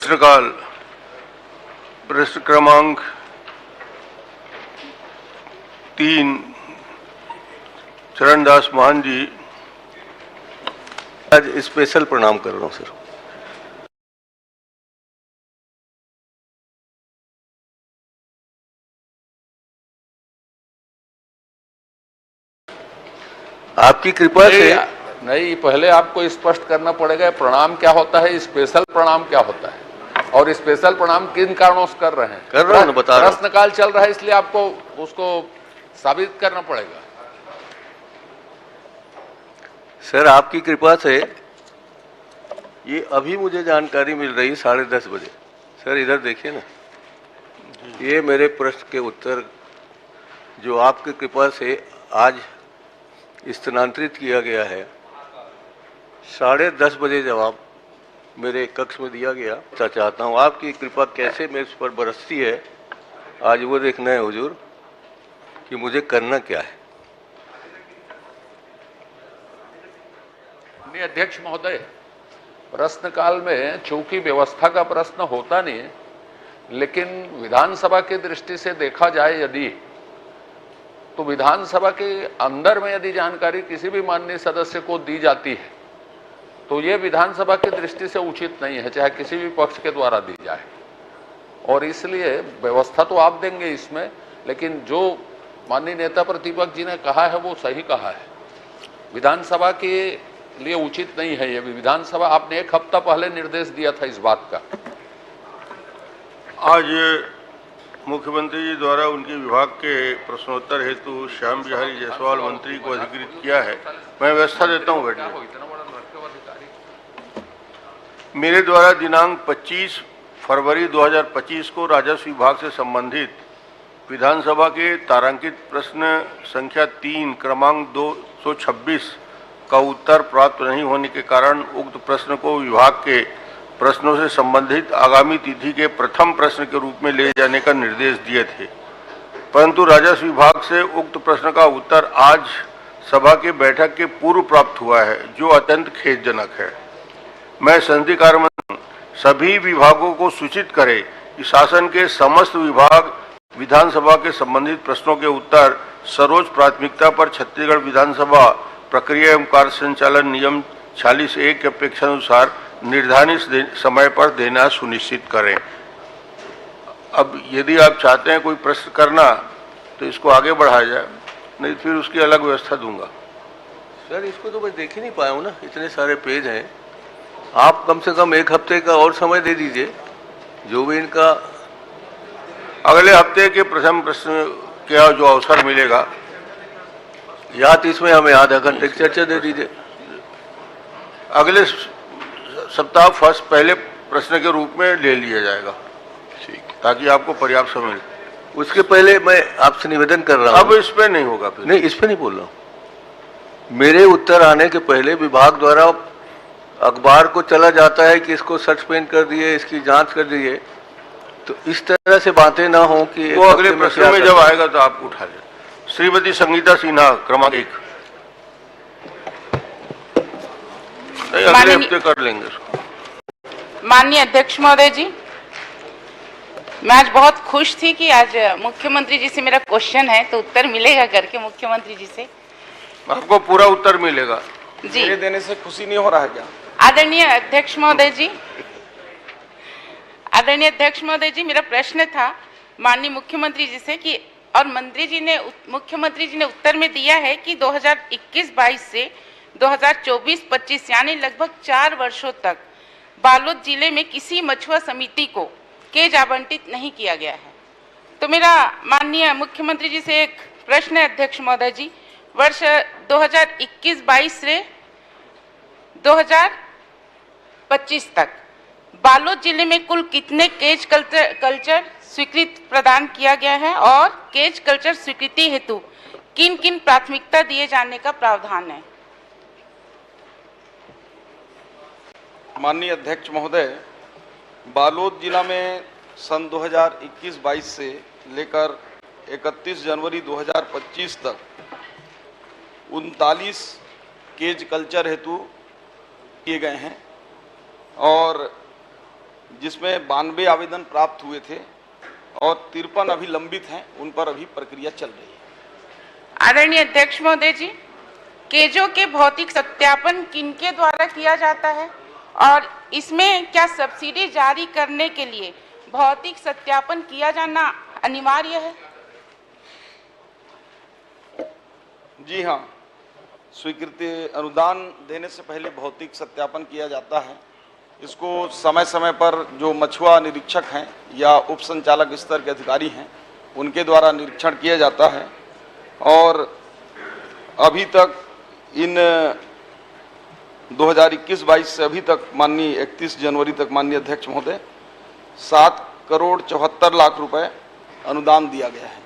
प्रश्नकाल प्रश्न क्रमांक 3 चरणदास महान जी। आज स्पेशल प्रणाम कर रहा हूँ सर। आपकी कृपा से नहीं, पहले आपको स्पष्ट करना पड़ेगा प्रणाम क्या होता है, स्पेशल प्रणाम क्या होता है, और स्पेशल प्रणाम किन कारणों से कर रहे हैं। कर रहा हूं, बता रहा हूं। प्रश्नकाल चल रहा है, इसलिए आपको उसको साबित करना पड़ेगा। सर आपकी कृपा से ये अभी मुझे जानकारी मिल रही 10:30 बजे। सर इधर देखिए ना, ये मेरे प्रश्न के उत्तर जो आपकी कृपा से आज स्थानांतरित किया गया है, 10:30 बजे जवाब मेरे कक्ष में दिया गया। चाहता हूँ आपकी कृपा कैसे मेरे पर बरसती है, आज वो देखना है हुजूर कि मुझे करना क्या है। अध्यक्ष महोदय, प्रश्नकाल में चूंकि व्यवस्था का प्रश्न होता नहीं है, लेकिन विधानसभा की दृष्टि से देखा जाए यदि, तो विधानसभा के अंदर में यदि जानकारी किसी भी माननीय सदस्य को दी जाती है तो ये विधानसभा की दृष्टि से उचित नहीं है, चाहे किसी भी पक्ष के द्वारा दी जाए। और इसलिए व्यवस्था तो आप देंगे इसमें, लेकिन जो माननीय नेता प्रतिपक्ष जी ने कहा है वो सही कहा है। विधानसभा के लिए उचित नहीं है ये। विधानसभा आपने 1 हफ्ता पहले निर्देश दिया था इस बात का। आज मुख्यमंत्री जी द्वारा उनके विभाग के प्रश्नोत्तर हेतु श्याम बिहारी जायसवाल मंत्री को अधिकृत किया है। मैं व्यवस्था देता हूँ बैठने। मेरे द्वारा दिनांक 25 फरवरी 2025 को राजस्व विभाग से संबंधित विधानसभा के तारांकित प्रश्न संख्या 3 क्रमांक 226 का उत्तर प्राप्त नहीं होने के कारण उक्त प्रश्न को विभाग के प्रश्नों से संबंधित आगामी तिथि के प्रथम प्रश्न के रूप में ले जाने का निर्देश दिए थे, परंतु राजस्व विभाग से उक्त प्रश्न का उत्तर आज सभा के बैठक के पूर्व प्राप्त हुआ है, जो अत्यंत खेदजनक है। मैं संसदीय कार्य मंत्री सभी विभागों को सूचित करे कि शासन के समस्त विभाग विधानसभा के संबंधित प्रश्नों के उत्तर सर्वोच्च प्राथमिकता पर छत्तीसगढ़ विधानसभा प्रक्रिया एवं कार्य संचालन नियम 46(1) के अपेक्षानुसार निर्धारित समय पर देना सुनिश्चित करें। अब यदि आप चाहते हैं कोई प्रश्न करना तो इसको आगे बढ़ाया जाए, नहीं फिर उसकी अलग व्यवस्था दूंगा। सर इसको तो मैं देख ही नहीं पाया हूँ ना, इतने सारे पेज हैं। आप कम से कम 1 हफ्ते का और समय दे दीजिए, जो भी इनका अगले हफ्ते के प्रथम प्रश्न का जो अवसर मिलेगा, या तो इसमें हमें आधा घंटे की चर्चा दे दीजिए। अगले सप्ताह फर्स्ट पहले प्रश्न के रूप में ले लिया जाएगा, ठीक, ताकि आपको पर्याप्त समय मिले। उसके पहले मैं आपसे निवेदन कर रहा हूँ। अब इस पे नहीं होगा फिर। नहीं, इस पे नहीं बोल रहा हूँ। मेरे उत्तर आने के पहले विभाग द्वारा अखबार को चला जाता है कि इसको सस्पेंड कर दिए, इसकी जांच कर दिए, तो इस तरह से बातें ना हो कि वो अगले प्रश्न में जब आएगा तो आप उठा लें। श्रीमती संगीता सिन्हा क्रमांक 1। नहीं, अगले हफ्ते कर लेंगे इसको। माननीय अध्यक्ष महोदय जी, मैं आज बहुत खुश थी कि आज मुख्यमंत्री जी से मेरा क्वेश्चन है तो उत्तर मिलेगा करके मुख्यमंत्री जी से। आपको पूरा उत्तर मिलेगा जी। मेरे देने से खुशी नहीं हो रहा है क्या? आदरणीय अध्यक्ष महोदय जी, आदरणीय अध्यक्ष महोदय जी, मेरा प्रश्न था माननीय मुख्यमंत्री जी से कि, और मुख्यमंत्री जी ने उत्तर में दिया है कि 2021-22 से 2024-25 यानी लगभग 4 वर्षों तक बालोद जिले में किसी मछुआ समिति को केज आवंटित नहीं किया गया है। तो मेरा माननीय मुख्यमंत्री जी से एक प्रश्न है अध्यक्ष महोदय जी, वर्ष 2021-22 से 2025 तक बालोद जिले में कुल कितने केज कल्चर स्वीकृति प्रदान किया गया है, और केज कल्चर स्वीकृति हेतु किन किन प्राथमिकता दिए जाने का प्रावधान है? माननीय अध्यक्ष महोदय, बालोद जिला में सन 2021-22 से लेकर 31 जनवरी 2025 तक 39 केज कल्चर हेतु किए गए हैं, और जिसमें 92 आवेदन प्राप्त हुए थे और 53 अभी लंबित हैं, उन पर अभी प्रक्रिया चल रही है। आदरणीय अध्यक्ष महोदय जी, केजो के भौतिक सत्यापन किनके द्वारा किया जाता है और इसमें क्या सब्सिडी जारी करने के लिए भौतिक सत्यापन किया जाना अनिवार्य है? जी हाँ, स्वीकृति अनुदान देने से पहले भौतिक सत्यापन किया जाता है। इसको समय समय पर जो मछुआ निरीक्षक हैं या उप संचालक स्तर के अधिकारी हैं, उनके द्वारा निरीक्षण किया जाता है। और अभी तक इन 2021-22 से अभी तक माननीय 31 जनवरी तक माननीय अध्यक्ष महोदय 7,74,00,000 रुपए अनुदान दिया गया है।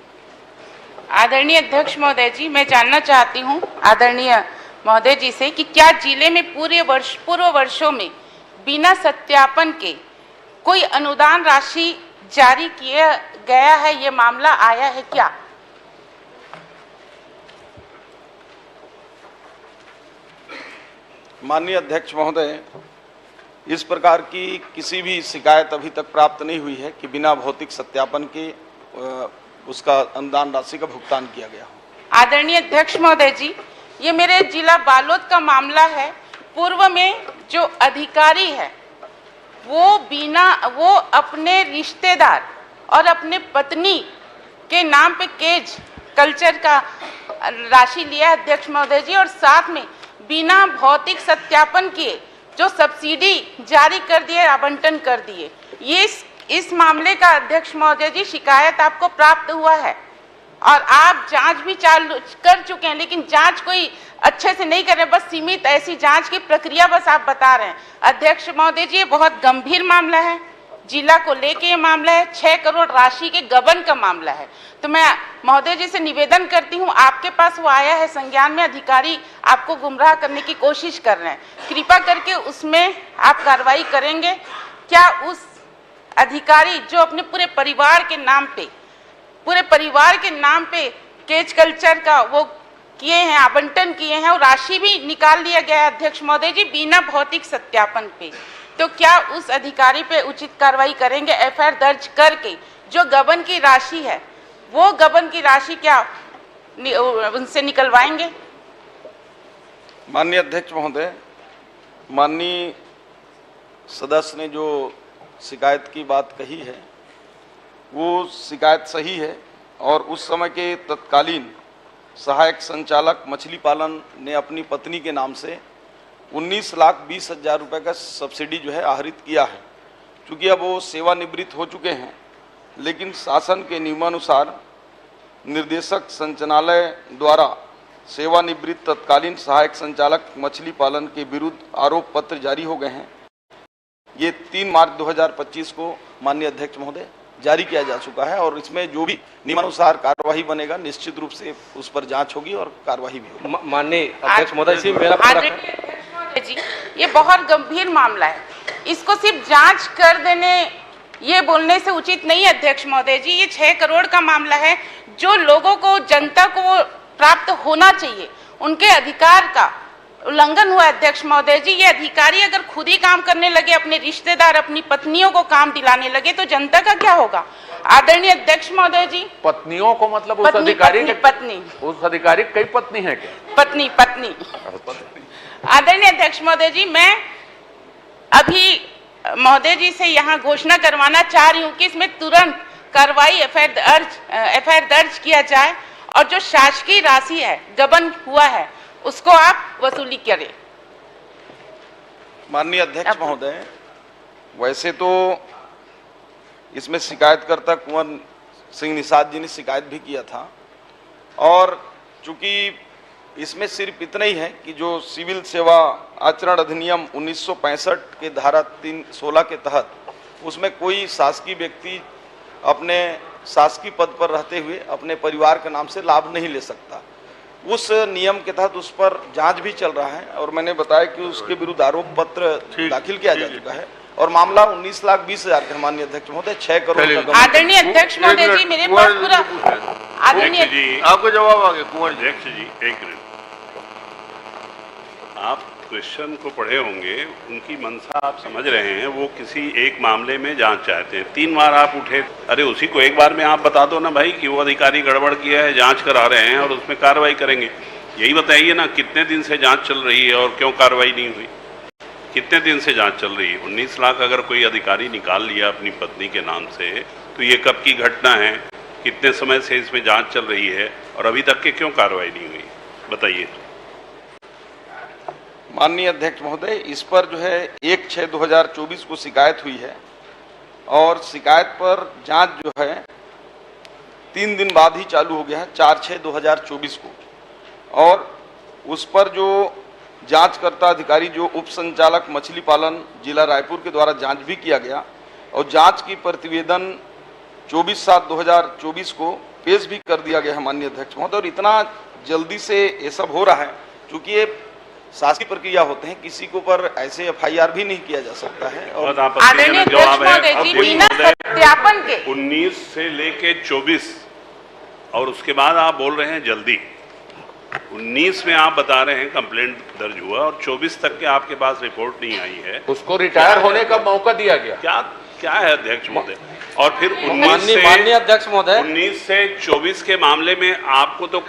आदरणीय अध्यक्ष महोदय जी, मैं जानना चाहती हूँ आदरणीय महोदय जी से कि क्या जिले में पूर्व वर्षों में बिना सत्यापन के कोई अनुदान राशि जारी किया गया है? ये मामला आया है क्या? माननीय अध्यक्ष महोदय, इस प्रकार की किसी भी शिकायत अभी तक प्राप्त नहीं हुई है कि बिना भौतिक सत्यापन के उसका अनुदान राशि का भुगतान किया गया हो। आदरणीय अध्यक्ष महोदय जी, ये मेरे जिला बालोद का मामला है। पूर्व में जो अधिकारी है वो अपने रिश्तेदार और अपने पत्नी के नाम पे केज कल्चर का राशि लिया है अध्यक्ष महोदय जी, और साथ में बिना भौतिक सत्यापन किए जो सब्सिडी जारी कर दिए, आवंटन कर दिए। ये इस मामले का अध्यक्ष महोदय जी शिकायत आपको प्राप्त हुआ है और आप जांच भी चालू कर चुके हैं, लेकिन जांच कोई अच्छे से नहीं कर रहे, बस सीमित ऐसी जांच की प्रक्रिया बस आप बता रहे हैं। अध्यक्ष महोदय जी, ये बहुत गंभीर मामला है, जिला को लेके ये मामला है, 6 करोड़ राशि के गबन का मामला है। तो मैं महोदय जी से निवेदन करती हूँ, आपके पास वो आया है संज्ञान में, अधिकारी आपको गुमराह करने की कोशिश कर रहे हैं, कृपा करके उसमें आप कार्रवाई करेंगे? क्या उस अधिकारी जो अपने पूरे परिवार के नाम पे केज कल्चर का वो किए हैं, आवंटन किए हैं और राशि भी निकाल लिया गया है अध्यक्ष महोदय जी बिना भौतिक सत्यापन पे, तो क्या उस अधिकारी पे उचित कार्रवाई करेंगे एफआईआर दर्ज करके? जो गबन की राशि है वो गबन की राशि क्या उनसे निकलवाएंगे? माननीय अध्यक्ष महोदय, माननीय सदस्य ने जो शिकायत की बात कही है वो शिकायत सही है और उस समय के तत्कालीन सहायक संचालक मछली पालन ने अपनी पत्नी के नाम से 19,20,000 रुपये का सब्सिडी जो है आहरित किया है। चूँकि अब वो सेवानिवृत्त हो चुके हैं, लेकिन शासन के नियमानुसार निर्देशक संचालनालय द्वारा सेवानिवृत्त तत्कालीन सहायक संचालक मछली पालन के विरुद्ध आरोप पत्र जारी हो गए हैं। ये 3 मार्च 2025 को माननीय अध्यक्ष महोदय जारी किया जा चुका है और इसमें जो भी नियमानुसार कार्यवाही बनेगा निश्चित रूप से उस पर जांच होगी और कार्यवाही भी होगी। माननीय अध्यक्ष महोदय जी, मेरा जी, ये बहुत गंभीर मामला है, इसको सिर्फ जांच कर देने ये बोलने से उचित नहीं है अध्यक्ष महोदय जी। ये 6 करोड़ का मामला है, जो लोगों को, जनता को प्राप्त होना चाहिए, उनके अधिकार का उल्लंघन हुआ अध्यक्ष महोदय जी। ये अधिकारी अगर खुद ही काम करने लगे, अपने रिश्तेदार, अपनी पत्नियों को काम दिलाने लगे, तो जनता का क्या होगा? आदरणीय अध्यक्ष महोदय जी, पत्नियों को मतलब उस अधिकारी पत्नी उस अधिकारी कई पत्नी है क्या? पत्नी। आदरणीय अध्यक्ष महोदय जी, मैं अभी महोदय जी से यहाँ घोषणा करवाना चाह रही हूँ कि इसमें तुरंत कार्रवाई एफआईआर दर्ज किया जाए और जो शासकीय राशि है, गबन हुआ है, उसको आप वसूली करें। माननीय अध्यक्ष महोदय, वैसे तो इसमें शिकायतकर्ता कुंवर सिंह निषाद जी ने शिकायत भी किया था और चूंकि इसमें सिर्फ इतना ही है कि जो सिविल सेवा आचरण अधिनियम 1965 के धारा 316 के तहत उसमें कोई शासकीय व्यक्ति अपने शासकीय पद पर रहते हुए अपने परिवार के नाम से लाभ नहीं ले सकता। उस नियम के तहत उस पर जांच भी चल रहा है और मैंने बताया कि उसके विरुद्ध आरोप पत्र दाखिल किया जा चुका है और मामला 19,20,000 का। माननीय अध्यक्ष महोदय, 6 करोड़ का। आदरणीय अध्यक्ष महोदय जी, मेरे पास पूरा आदरणीय जी आपको जवाब आ गया। कुंवर अध्यक्ष जी, एक मिनट, आप क्वेश्चन को पढ़े होंगे, उनकी मंशा आप समझ रहे हैं। वो किसी एक मामले में जांच चाहते हैं। 3 बार आप उठे, अरे उसी को एक बार में आप बता दो ना भाई कि वो अधिकारी गड़बड़ किया है, जांच करा रहे हैं और उसमें कार्रवाई करेंगे। यही बताइए ना, कितने दिन से जांच चल रही है और क्यों कार्रवाई नहीं हुई? कितने दिन से जांच चल रही है? 19 लाख अगर कोई अधिकारी निकाल लिया अपनी पत्नी के नाम से, तो ये कब की घटना है? कितने समय से इसमें जांच चल रही है और अभी तक के क्यों कार्रवाई नहीं हुई? बताइए। माननीय अध्यक्ष महोदय, इस पर जो है 1/6/2024 को शिकायत हुई है और शिकायत पर जांच जो है 3 दिन बाद ही चालू हो गया है, 4/6/2024 को। और उस पर जो जांचकर्ता अधिकारी जो उप संचालक मछली पालन जिला रायपुर के द्वारा जांच भी किया गया और जांच की प्रतिवेदन 24/7/2024 को पेश भी कर दिया गया है माननीय अध्यक्ष महोदय। और इतना जल्दी से ये सब हो रहा है क्योंकि ये शासकीय प्रक्रिया होते हैं, किसी के ऊपर ऐसे FIR भी नहीं किया जा सकता है। और आदरणीय अध्यक्ष महोदय जी, बिना सत्यापन के 19 से लेके 24 और उसके बाद आप बोल रहे हैं जल्दी। 19 में आप बता रहे हैं कंप्लेंट दर्ज हुआ और 24 तक के आपके पास रिपोर्ट नहीं आई है। उसको रिटायर होने का मौका दिया गया। क्या है अध्यक्ष महोदय? और फिर 19 से 24 के मामले में आपको तो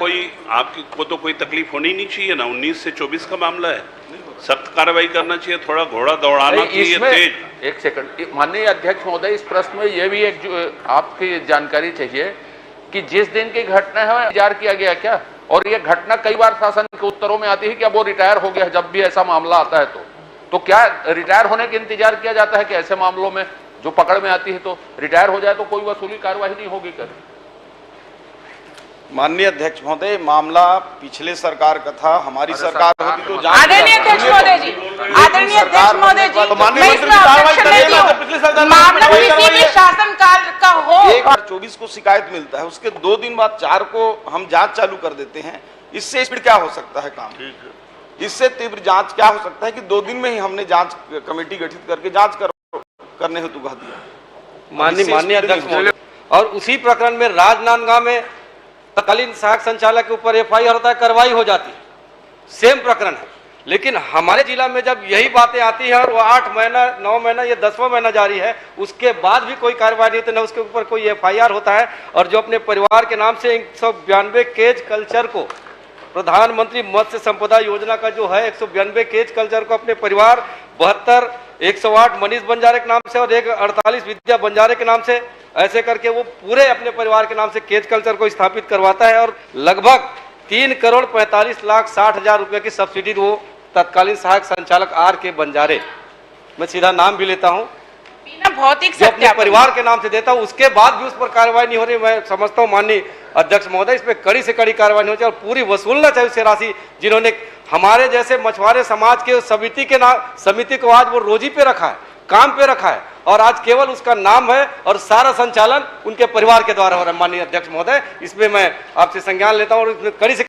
कोई तकलीफ होनी नहीं चाहिए ना। 19 से 24 का मामला है, सख्त कार्रवाई करना चाहिए, थोड़ा घोड़ा दौड़ाना चाहिए तेज। एक सेकंड माननीय अध्यक्ष महोदय, इस प्रश्न में यह भी एक आपकी जानकारी चाहिए कि जिस दिन की घटना है इंतजार किया गया क्या? और यह घटना कई बार शासन के उत्तरों में आती है कि अब वो रिटायर हो गया। जब भी ऐसा मामला आता है तो क्या रिटायर होने का इंतजार किया जाता है कि ऐसे मामलों में जो पकड़ में आती है तो रिटायर हो जाए तो कोई वसूली कार्यवाही नहीं होगी? कर माननीय अध्यक्ष महोदय, मामला पिछले सरकार का था, हमारी सरकार होती तो जांच। आदरणीय अध्यक्ष महोदय जी, आदरणीय अध्यक्ष महोदय जी, मैं इसमें ऑब्जेक्शन नहीं दूं। मामला किसी भी शासनकाल का हो। 1/24 को शिकायत मिलता है, उसके 2 दिन बाद 4 को हम जांच चालू कर देते हैं। इससे स्पीड क्या हो सकता है काम? इससे तीव्र जांच क्या हो सकता है कि 2 दिन में ही हमने जांच कमेटी गठित करके जांच करने हेतु कहा दिया। माननीय अध्यक्ष महोदय, और उसी प्रकरण में राजनांदगांव में तत्कालीन सहायक संचालक के ऊपर FIR होता है, कार्रवाई हो जाती है, सेम प्रकरण है। लेकिन हमारे जिला में जब यही बातें आती हैं और वो 8 महीना 9 महीना ये 10वां महीना जारी है, उसके बाद भी कोई कार्रवाई नहीं होती, न उसके ऊपर कोई FIR होता है। और जो अपने परिवार के नाम से 192 केज कल्चर को, प्रधानमंत्री मत्स्य संपदा योजना का जो है 192 केज कल्चर को अपने परिवार 72 108 मनीष बंजारे के नाम से और 148 विद्या बंजारे के नाम से, ऐसे करके वो पूरे अपने परिवार के नाम से केज कल्चर को स्थापित करवाता है। और लगभग 3,45,60,000 रुपए की सब्सिडी वो तत्कालीन सहायक संचालक RK बंजारे, मैं सीधा नाम भी लेता हूँ, भौतिक जो अपने परिवार के नाम से देता हूँ, उसके बाद भी उस पर कार्रवाई नहीं हो रही। मैं समझता हूँ माननीय अध्यक्ष महोदय, इस पर कड़ी से कड़ी कार्रवाई होनी चाहिए और पूरी वसूलना चाहिए उससे राशि जिन्होंने हमारे जैसे मछुआरे समाज के समिति को आज वो रोजी पे रखा है, काम पे रखा है और आज केवल उसका नाम है और सारा संचालन उनके परिवार के द्वारा हो रहा है। माननीय अध्यक्ष महोदय, इसमें मैं आपसे संज्ञान लेता हूँ और इसमें कड़ी से